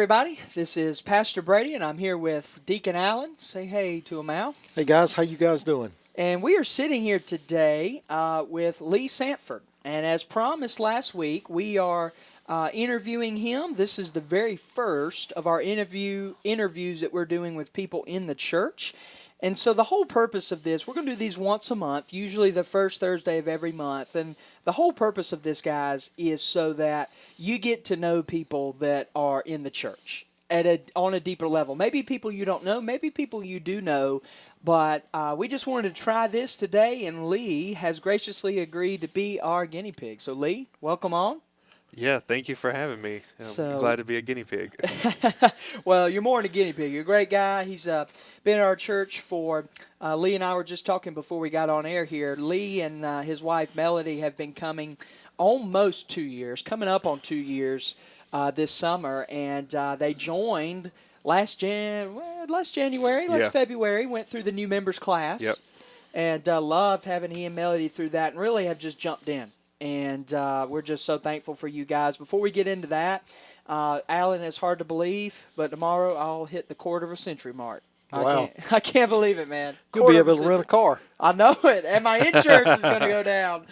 everybody. This is Pastor Brady, and I'm here with Deacon Allen. Say hey to him, Al. Hey, guys. How you guys doing? And we are sitting here today with Lee Sanford. And as promised last week, we are interviewing him. This is the very first of our interviews that we're doing with people in the church. And so the whole purpose of this, we're going to do these once a month, usually the first Thursday of every month. And the whole purpose of this, guys, is so that you get to know people that are in the church on a deeper level. Maybe people you don't know, maybe people you do know. But we just wanted to try this today, and Lee has graciously agreed to be our guinea pig. So, Lee, welcome on. Yeah, thank you for having me. I'm glad to be a guinea pig. Well, you're more than a guinea pig. You're a great guy. He's been at our church for, Lee and I were just talking before we got on air here. Lee and his wife, Melody, have been coming almost 2 years, coming up on 2 years this summer, and they joined last February, went through the new members class. Yep. And loved having he and Melody through that, and really have just jumped in. And we're just so thankful for you guys. Before we get into that, Alan, it's hard to believe, but tomorrow I'll hit the quarter-of-a-century mark. Wow. I can't believe it, man. You'll be able to rent a car. I know it, and my insurance is going to go down.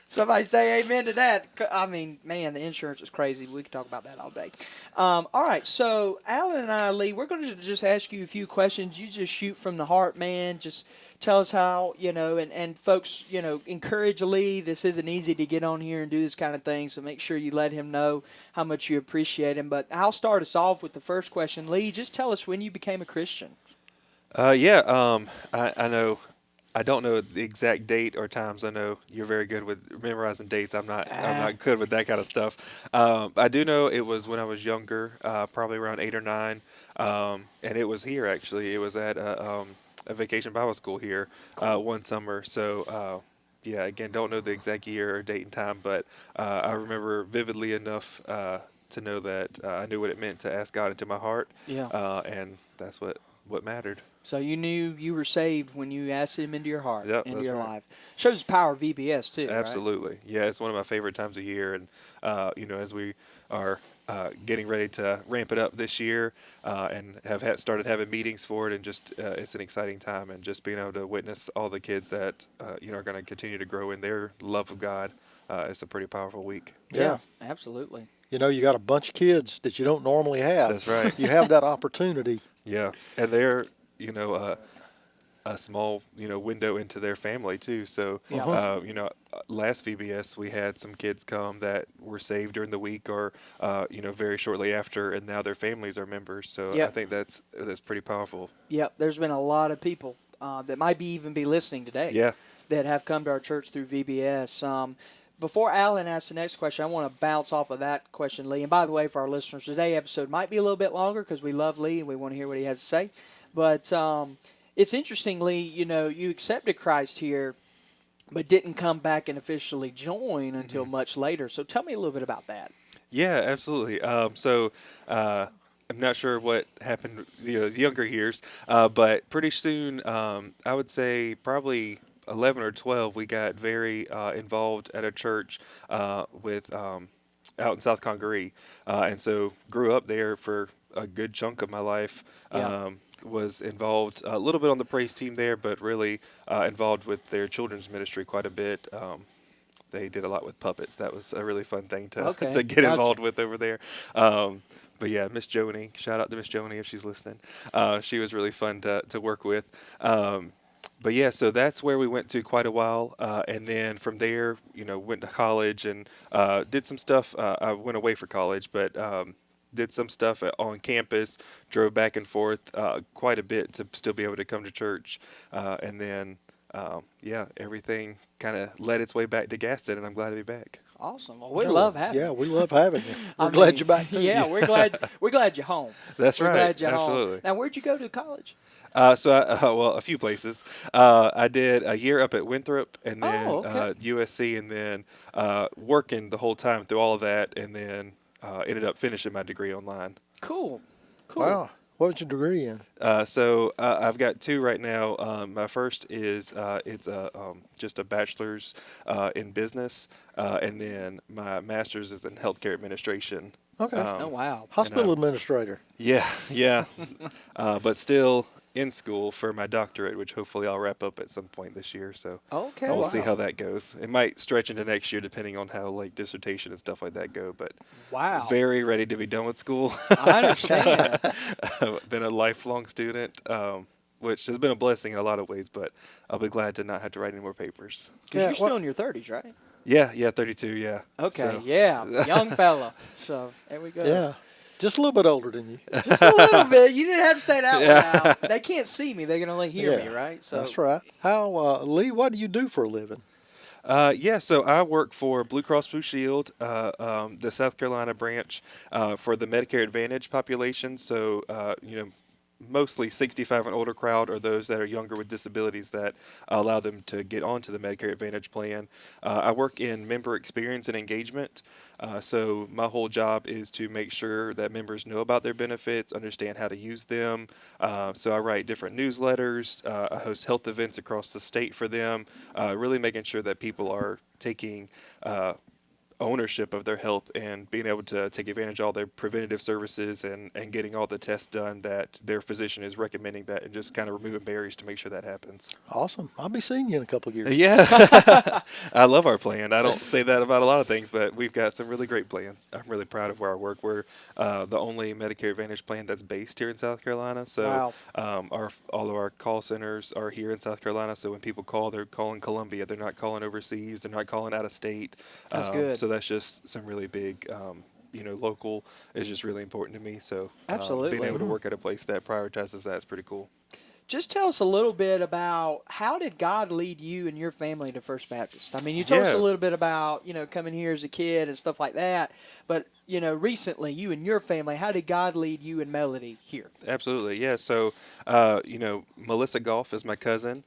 Somebody say amen to that. I mean, man, the insurance is crazy. We can talk about that all day. All right, so Alan and I, Lee, we're going to just ask you a few questions. You just shoot from the heart, man. Just tell us how, and folks, encourage Lee. This isn't easy to get on here and do this kind of thing, so make sure you let him know how much you appreciate him. But I'll start us off with the first question. Lee, just tell us when you became a Christian. I know. I don't know the exact date or times. I know you're very good with memorizing dates. I'm not good with that kind of stuff. I do know it was when I was younger, probably around 8 or 9, and it was here actually. It was at a vacation Bible school here one summer. So again, don't know the exact year or date and time, but I remember vividly enough to know that I knew what it meant to ask God into my heart. Yeah. And that's what mattered. So you knew you were saved when you asked him into your heart, into your right. life. Shows the power of VBS too. Absolutely. Right? Yeah, it's one of my favorite times of year. And, as we are getting ready to ramp it up this year and have started having meetings for it, and just it's an exciting time. And just being able to witness all the kids that, are going to continue to grow in their love of God, it's a pretty powerful week. Yeah, absolutely. You got a bunch of kids that you don't normally have. That's right. You have that opportunity. Yeah, and they're, a small, window into their family too. So, last VBS we had some kids come that were saved during the week or, very shortly after, and now their families are members. So I think that's pretty powerful. Yep, there's been a lot of people that might even be listening today that have come to our church through VBS. Before Alan asks the next question, I want to bounce off of that question, Lee. And by the way, for our listeners, today's episode might be a little bit longer because we love Lee and we want to hear what he has to say. But it's interesting, Lee, you accepted Christ here but didn't come back and officially join until much later. So tell me a little bit about that. Yeah, absolutely. I'm not sure what happened, the younger years, but pretty soon, I would say probably 11 or 12, we got very involved at a church with out in South Congaree, and so grew up there for a good chunk of my life. Was involved a little bit on the praise team there, but really involved with their children's ministry quite a bit. They did a lot with puppets. That was a really fun thing to get involved with over there. But yeah, Miss Joni, shout out to Miss Joni if she's listening. She was really fun to work with. But yeah, so that's where we went to quite a while. And then from there, went to college and did some stuff. I went away for college, but did some stuff on campus, drove back and forth quite a bit to still be able to come to church. And then, everything kind of led its way back to Gaston, and I'm glad to be back. Awesome. Well, we love having you. Yeah, we love having you. We're glad you're back too. Yeah, we're glad you're home. That's we're right. Glad you're Absolutely. Home. Now, where'd you go to college? A few places. I did a year up at Winthrop, and then USC, and then working the whole time through all of that, and then ended up finishing my degree online. Cool. Wow. What was your degree in? I've got 2 right now. My first is it's just a bachelor's in business, and then my master's is in healthcare administration. Okay. Oh, wow. Hospital administrator. Yeah, yeah. But still in school for my doctorate, which hopefully I'll wrap up at some point this year. So Okay, we'll see wow. how that goes. It might stretch into next year depending on how like dissertation and stuff like that go. But Wow. very ready to be done with school. I understand. I've been a lifelong student, which has been a blessing in a lot of ways. But I'll be glad to not have to write any more papers. 'Cause you're still in your 30s, right? Yeah, 32. Yeah. Okay, So- yeah, young fella. So there we go. Yeah. Just a little bit older than you. Just a little bit. You didn't have to say that Yeah. one out. They can't see me. They can only hear me, Yeah, right? So That's right. How, Lee, what do you do for a living? Yeah, so I work for Blue Cross Blue Shield, the South Carolina branch, for the Medicare Advantage population. So, mostly 65 and older crowd or those that are younger with disabilities that allow them to get onto the Medicare Advantage plan. I work in member experience and engagement. So my whole job is to make sure that members know about their benefits, understand how to use them. So I write different newsletters. I host health events across the state for them, really making sure that people are taking ownership of their health and being able to take advantage of all their preventative services and getting all the tests done that their physician is recommending that and just kind of removing barriers to make sure that happens. Awesome. I'll be seeing you in a couple of years. Yeah. I love our plan. I don't say that about a lot of things, but we've got some really great plans. I'm really proud of where I work. We're the only Medicare Advantage plan that's based here in South Carolina. So all of our call centers are here in South Carolina. So when people call, they're calling Columbia. They're not calling overseas. They're not calling out of state. That's good. So that's just some really big, local is just really important to me. So Absolutely. being able to work at a place that prioritizes that is pretty cool. just tell us a little bit about how did God lead you and your family to First Baptist? I mean, you told us a little bit about, coming here as a kid and stuff like that. But, recently, you and your family, how did God lead you and Melody here? Absolutely, yeah. So, Melissa Goff is my cousin.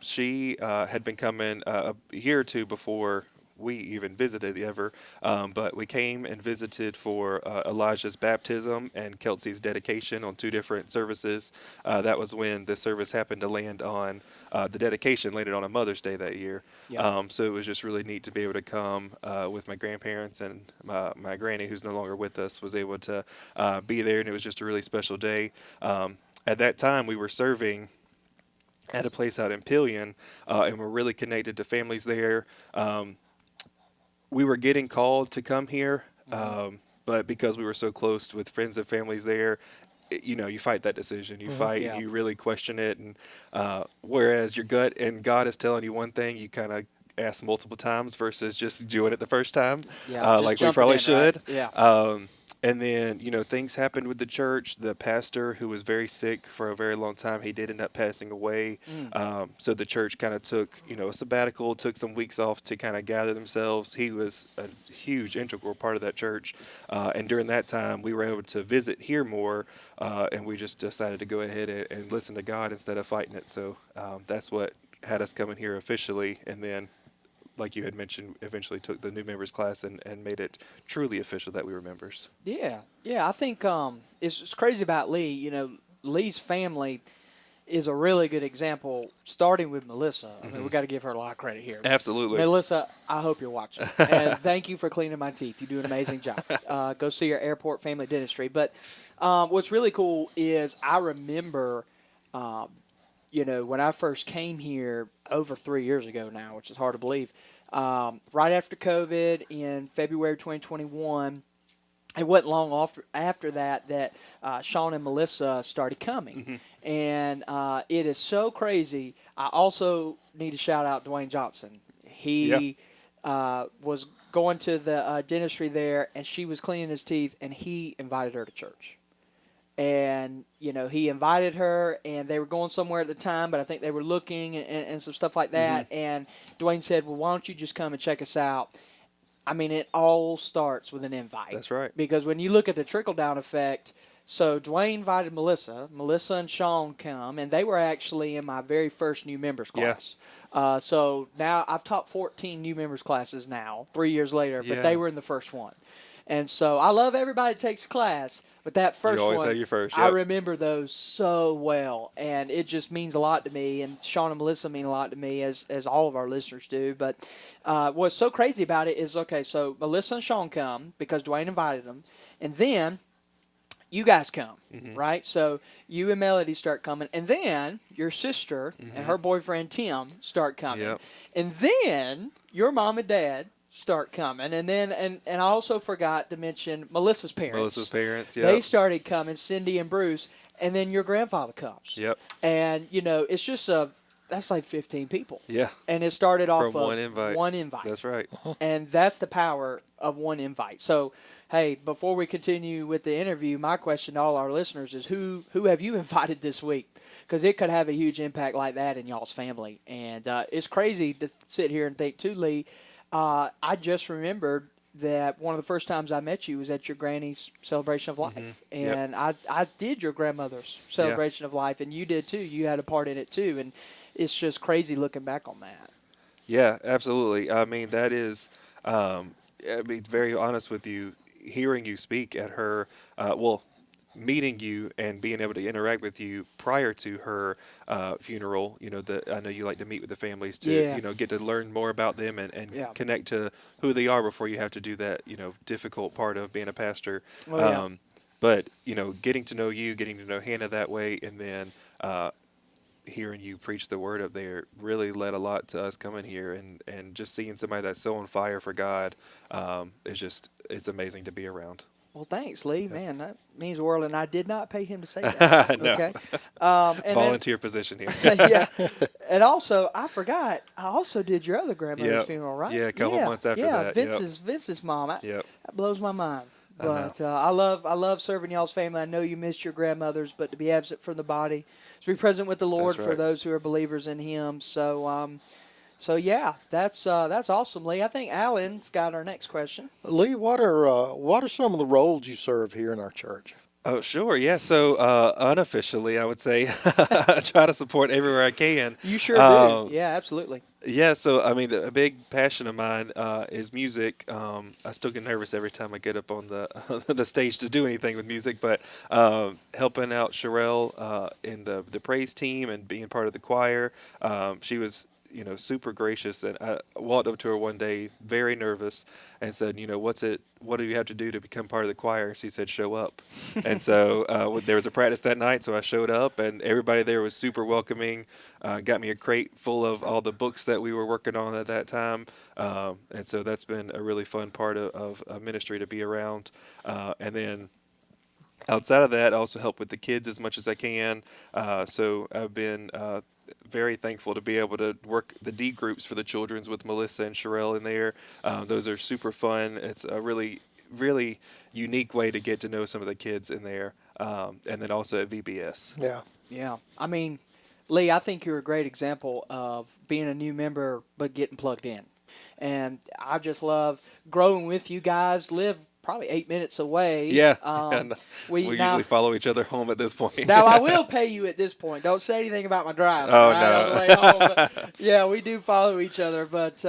She had been coming a year or two before we even visited ever, but we came and visited for Elijah's baptism and Kelsey's dedication on 2 different services. That was when the service happened to land on the dedication landed on a Mother's Day that year. Yeah. So it was just really neat to be able to come with my grandparents, and my granny, who's no longer with us, was able to be there, and it was just a really special day. At that time, we were serving at a place out in Pillion, and we're really connected to families there. We were getting called to come here, but because we were so close with friends and families there, you fight that decision. You fight, Yeah. you really question it. And whereas your gut and God is telling you one thing, you kind of ask multiple times versus just doing it the first time, Yeah, just like we jumping probably in, should. right? Yeah. And then, things happened with the church. The pastor, who was very sick for a very long time, he did end up passing away. So the church kind of took, a sabbatical, took some weeks off to kind of gather themselves. He was a huge, integral part of that church. And during that time, we were able to visit here more, and we just decided to go ahead and listen to God instead of fighting it. So that's what had us coming here officially. And then, like you had mentioned, eventually took the new members class and made it truly official that we were members. Yeah. I think it's crazy about Lee. Lee's family is a really good example, starting with Melissa. I mean, we got to give her a lot of credit here. Absolutely. Melissa, I hope you're watching. And thank you for cleaning my teeth. You do an amazing job. Go see your airport family dentistry. But what's really cool is I remember, when I first came here over 3 years ago now, which is hard to believe, right after COVID in February 2021, it wasn't long after that Sean and Melissa started coming. And it is so crazy. I also need to shout out Dwayne Johnson. He was going to the dentistry there, and she was cleaning his teeth, and he invited her to church. And, he invited her, and they were going somewhere at the time, but I think they were looking and some stuff like that. And Dwayne said, well, why don't you just come and check us out? I mean, it all starts with an invite. That's right. Because when you look at the trickle-down effect, so Dwayne invited Melissa and Sean come, and they were actually in my very first new members class. So now I've taught 14 new members classes now, 3 years later, but they were in the first one. And so I love everybody that takes class, but that first you always one, have your first, I remember those so well, and it just means a lot to me. And Sean and Melissa mean a lot to me, as all of our listeners do. But what's so crazy about it is, okay, so Melissa and Sean come because Dwayne invited them. And then you guys come, Mm-hmm. right? So you and Melody start coming, and then your sister and her boyfriend Tim start coming, Yep. and then your mom and dad start coming, and then and I also forgot to mention Melissa's parents. Melissa's parents. Yep. They started coming, Cindy and Bruce, and then your grandfather comes. Yep. And it's just that's like 15 people. Yeah. And it started off From of one invite. one invite. That's right. And that's the power of one invite. So, hey, before we continue with the interview, my question to all our listeners is who have you invited this week? Because it could have a huge impact like that in y'all's family. And it's crazy to sit here and think, too, Lee. I just remembered that one of the first times I met you was at your granny's celebration of life. And I did your grandmother's celebration of life, and you did, too. You had a part in it, too. And it's just crazy looking back on that. Yeah, absolutely. I mean, that is, I'll be very honest with you, hearing you speak at her, meeting you and being able to interact with you prior to her funeral, I know you like to meet with the families to, get to learn more about them and connect to who they are before you have to do that, difficult part of being a pastor. But, getting to know you, getting to know Hannah that way, and then hearing you preach the word up there really led a lot to us coming here, and just seeing somebody that's so on fire for God it's amazing to be around. Well, thanks, Lee. Man, that means the world, and I did not pay him to say that. No. Okay. And Volunteer position here. yeah. And also, I forgot, I also did your other grandmother's funeral, right? Yeah, a couple months after that. Vince's mom. Yep. That blows my mind. But I love serving y'all's family. I know you missed your grandmothers, but to be absent from the body, to be present with the Lord for those who are believers in Him. So yeah, that's awesome, Lee. I think Alan's got our next question. Lee, what are some of the roles you serve here in our church? Oh, sure. Yeah. So unofficially, I would say I try to support everywhere I can. You sure do. Yeah, absolutely. Yeah. So, I mean, a big passion of mine is music. I still get nervous every time I get up on the stage to do anything with music, but helping out Sherelle in the praise team and being part of the choir, she was super gracious. And I walked up to her one day, very nervous, and said, what do you have to do to become part of the choir? She said, show up. And so there was a practice that night, so I showed up, and everybody there was super welcoming, got me a crate full of all the books that we were working on at that time. And so that's been a really fun part of ministry to be around. And then outside of that, I also help with the kids as much as I can. So I've been very thankful to be able to work the D groups for the children's with Melissa and Sherelle in there. Those are super fun. It's a really, really unique way to get to know some of the kids in there. And then also at VBS. Yeah. I mean, Lee, I think you're a great example of being a new member but getting plugged in. And I just love growing with you guys. Live probably 8 minutes away. Yeah. We usually follow each other home at this point. Now, I will pay you at this point. Don't say anything about my drive. Oh, right, no. on the way home. But, yeah, we do follow each other. But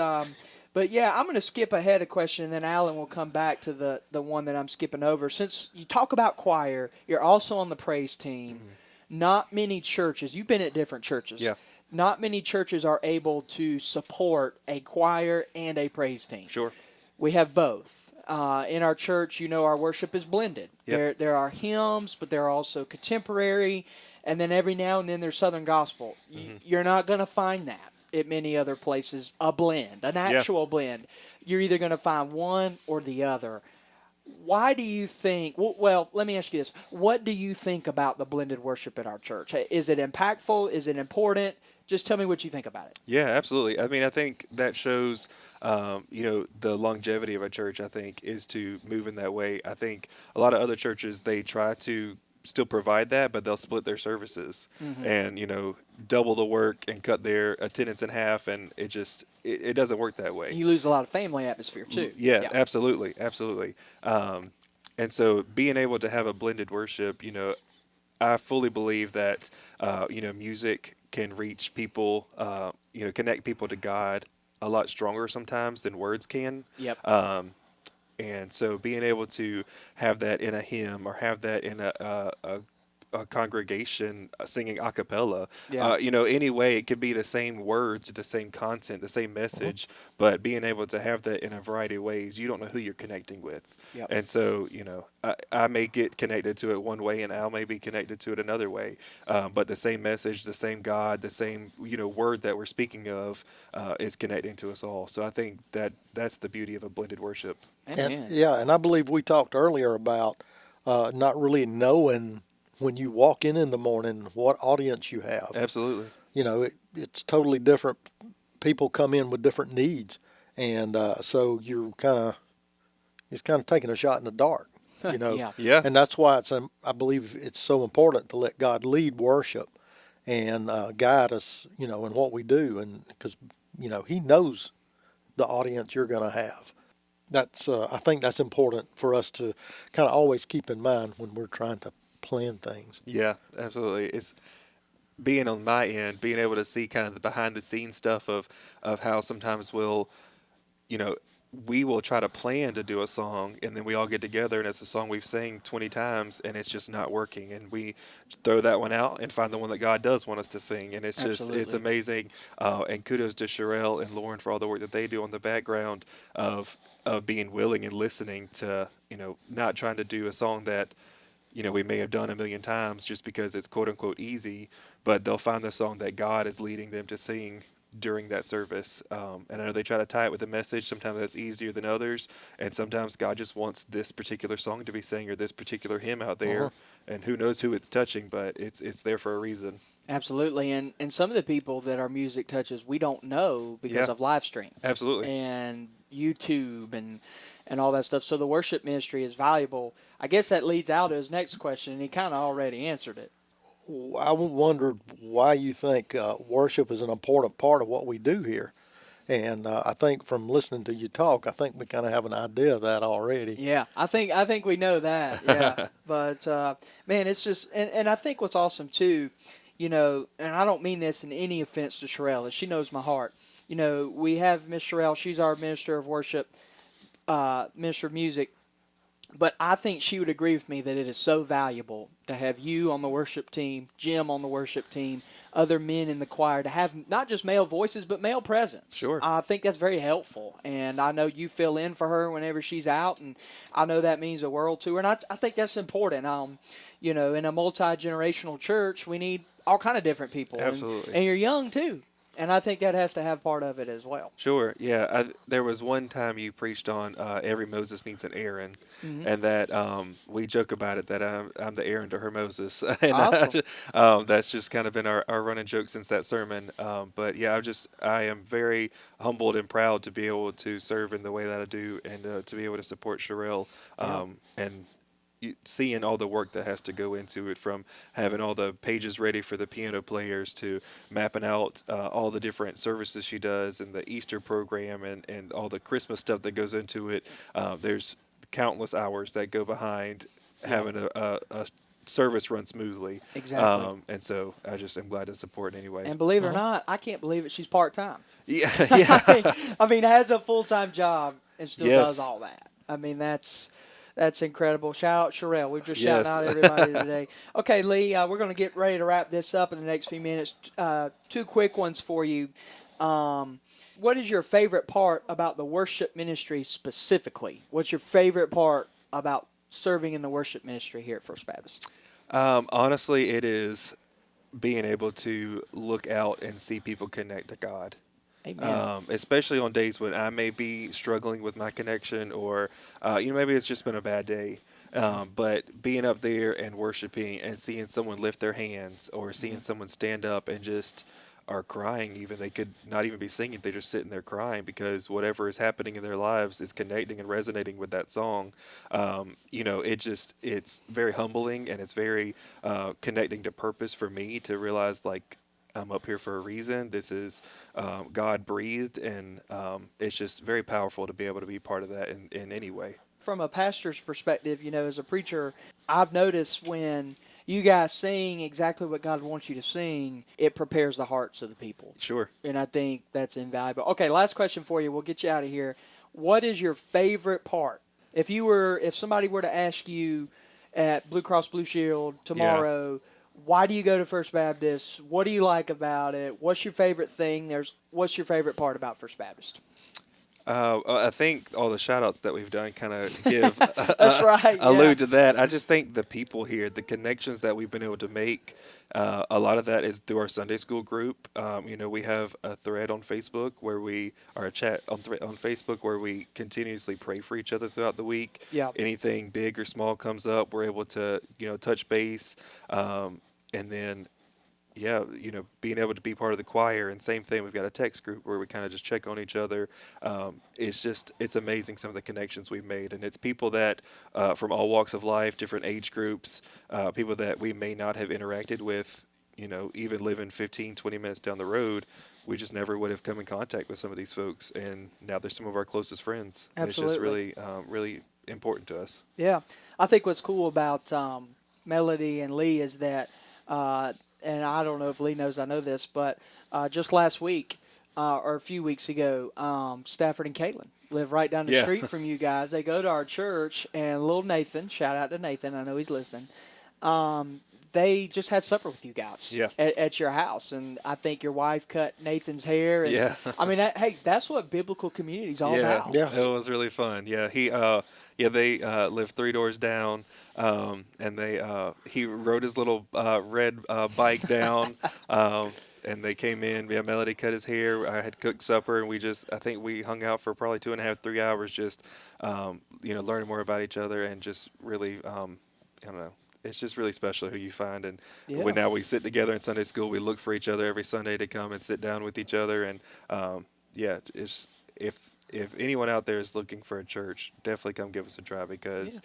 yeah, I'm going to skip ahead a question, and then Alan will come back to the one that I'm skipping over. Since you talk about choir, you're also on the praise team. Mm-hmm. Not many churches, you've been at different churches. Yeah. Not many churches are able to support a choir and a praise team. Sure. We have both. In our church, our worship is blended. Yep. There are hymns, but there are also contemporary, and then every now and then there's Southern gospel. Mm-hmm. You're not going to find that at many other places, a blend, an actual blend. You're either going to find one or the other. Why do you think, well, let me ask you this. What do you think about the blended worship at our church? Is it impactful? Is it important? Just tell me what you think about it. Yeah, absolutely. I mean, I think that shows, the longevity of a church, I think, is to move in that way. I think a lot of other churches, they try to still provide that, but they'll split their services and, double the work and cut their attendance in half. And it doesn't work that way. You lose a lot of family atmosphere too. Yeah. Absolutely. Absolutely. And so being able to have a blended worship, I fully believe that, music can reach people, connect people to God a lot stronger sometimes than words can. Yep. And so being able to have that in a hymn or have that in a congregation singing a cappella. Yeah. Any way it could be the same words, the same content, the same message, but being able to have that in a variety of ways, you don't know who you're connecting with. Yep. And so, I may get connected to it one way and Al may be connected to it another way. But the same message, the same God, the same, word that we're speaking of is connecting to us all. So I think that's the beauty of a blended worship. Amen. And I believe we talked earlier about not really knowing when you walk in the morning what audience you have. Absolutely. It's totally different. People come in with different needs, and so it's kind of taking a shot in the dark. Yeah. Yeah. And that's why I believe it's so important to let God lead worship and guide us, in what we do, and because He knows the audience you're going to have. I think that's important for us to kind of always keep in mind when we're trying to plan things. Yeah, absolutely. It's being on my end, being able to see kind of the behind the scenes stuff of how sometimes you know, we will try to plan to do a song and then we all get together and it's a song we've sang 20 times and it's just not working. And we throw that one out and find the one that God does want us to sing. And it's Absolutely. it's amazing. And kudos to Sherelle and Lauren for all the work that they do on the background of being willing and listening to, not trying to do a song that, we may have done a million times just because it's quote unquote easy, but they'll find the song that God is leading them to sing during that service. And I know they try to tie it with a message. Sometimes that's easier than others. And sometimes God just wants this particular song to be sang or this particular hymn out there. And who knows who it's touching, but it's there for a reason. Absolutely. And some of the people that our music touches, we don't know because of live stream. Absolutely. And YouTube and all that stuff. So the worship ministry is valuable. I guess that leads out to his next question, and he kind of already answered it. I wondered why you think worship is an important part of what we do here. And I think from listening to you talk, I think we kind of have an idea of that already. Yeah, I think we know that. Yeah, but man, it's just and I think what's awesome too, and I don't mean this in any offense to Sherelle, she knows my heart. We have Miss Sherelle; she's our minister of worship, minister of music. But I think she would agree with me that it is so valuable to have you on the worship team, Jim on the worship team, other men in the choir, to have not just male voices, but male presence. Sure. I think that's very helpful. And I know you fill in for her whenever she's out, and I know that means the world to her. And I think that's important. In a multi-generational church, we need all kind of different people. Absolutely. And you're young, too. And I think that has to have part of it as well. Sure, yeah. There was one time you preached on every Moses needs an Aaron, and that we joke about it that I'm the Aaron to her Moses, and Awesome. that's just kind of been our running joke since that sermon. But yeah, I am very humbled and proud to be able to serve in the way that I do, and to be able to support Sherelle, and seeing all the work that has to go into it, from having all the pages ready for the piano players to mapping out all the different services she does and the Easter program and all the Christmas stuff that goes into it. There's countless hours that go behind having a service run smoothly. Exactly. And so I just am glad to support it anyway. And believe it or not, I can't believe it. She's part-time. Yeah, yeah. I mean, has a full-time job and still Yes. does all that. I mean, that's incredible. Shout out Sherelle. We're just Yes. shouting out everybody today. Okay, Lee, we're going to get ready to wrap this up in the next few minutes. Two quick ones for you. What is your favorite part about the worship ministry specifically? What's your favorite part about serving in the worship ministry here at First Baptist? Honestly, it is being able to look out and see people connect to God. Amen. Especially on days when I may be struggling with my connection, or maybe it's just been a bad day. But being up there and worshiping and seeing someone lift their hands, or seeing someone stand up and just are crying, even they could not even be singing, they're just sitting there crying because whatever is happening in their lives is connecting and resonating with that song. It's very humbling, and it's very connecting to purpose for me to realize, like, I'm up here for a reason. This is God breathed, and it's just very powerful to be able to be part of that in any way. From a pastor's perspective, as a preacher, I've noticed when you guys sing exactly what God wants you to sing, it prepares the hearts of the people. Sure. And I think that's invaluable. Okay, last question for you. We'll get you out of here. What is your favorite part? If somebody were to ask you, at Blue Cross Blue Shield tomorrow. Why do you go to First Baptist? What do you like about it? What's your favorite thing? What's your favorite part about First Baptist? I think all the shout outs that we've done kind of give That's right. allude to that. I just think the people here, the connections that we've been able to make, a lot of that is through our Sunday school group. We have a thread on Facebook or a chat on Facebook where we continuously pray for each other throughout the week. Yeah. Anything big or small comes up, we're able to, touch base. And then being able to be part of the choir, and same thing, we've got a text group where we kind of just check on each other. It's amazing some of the connections we've made, and it's people that from all walks of life, different age groups, people that we may not have interacted with, even living 15, 20 minutes down the road. We just never would have come in contact with some of these folks, and now they're some of our closest friends. Absolutely. And it's just really important to us. Yeah. I think what's cool about Melody and Lee is that and I don't know if Lee knows I know this, but just last week or a few weeks ago, Stafford and Caitlin live right down the street from you guys. They go to our church, and little Nathan, shout out to Nathan, I know he's listening, they just had supper with you guys at your house, and I think your wife cut Nathan's hair. And, I mean, hey, that's what biblical community is all about. Yeah, it was really fun. Yeah, they live 3 doors down, and he rode his little red bike down, and they came in. Yeah, Melody cut his hair. I had cooked supper, and I think we hung out for probably 2.5, 3 hours, just learning more about each other, and just really, I don't know. It's just really special who you find, and when now we sit together in Sunday school, we look for each other every Sunday to come and sit down with each other, and it's if anyone out there is looking for a church, definitely come give us a try, because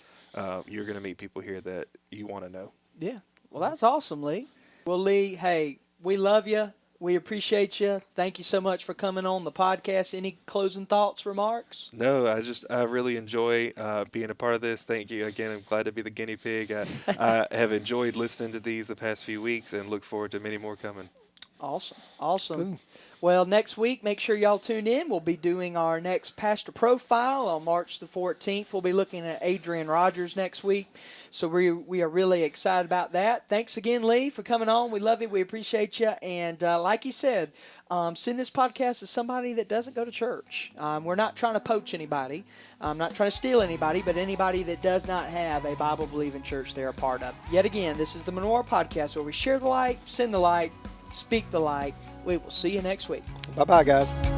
you're going to meet people here that you want to know. Yeah. Well, that's awesome, Lee. Well, Lee, hey, we love you. We appreciate you. Thank you so much for coming on the podcast. Any closing thoughts, remarks? No, I really enjoy being a part of this. Thank you again. I'm glad to be the guinea pig. I have enjoyed listening to these the past few weeks, and look forward to many more coming. Awesome. Cool. Well, next week, make sure y'all tune in. We'll be doing our next pastor profile on March the 14th. We'll be looking at Adrian Rogers next week. So we are really excited about that. Thanks again, Lee, for coming on. We love you. We appreciate you. And like you said, send this podcast to somebody that doesn't go to church. We're not trying to poach anybody. I'm not trying to steal anybody, but anybody that does not have a Bible-believing church they're a part of. Yet again, this is the Menorah Podcast, where we share the light, send the light, speak the light. We will see you next week. Bye-bye, guys.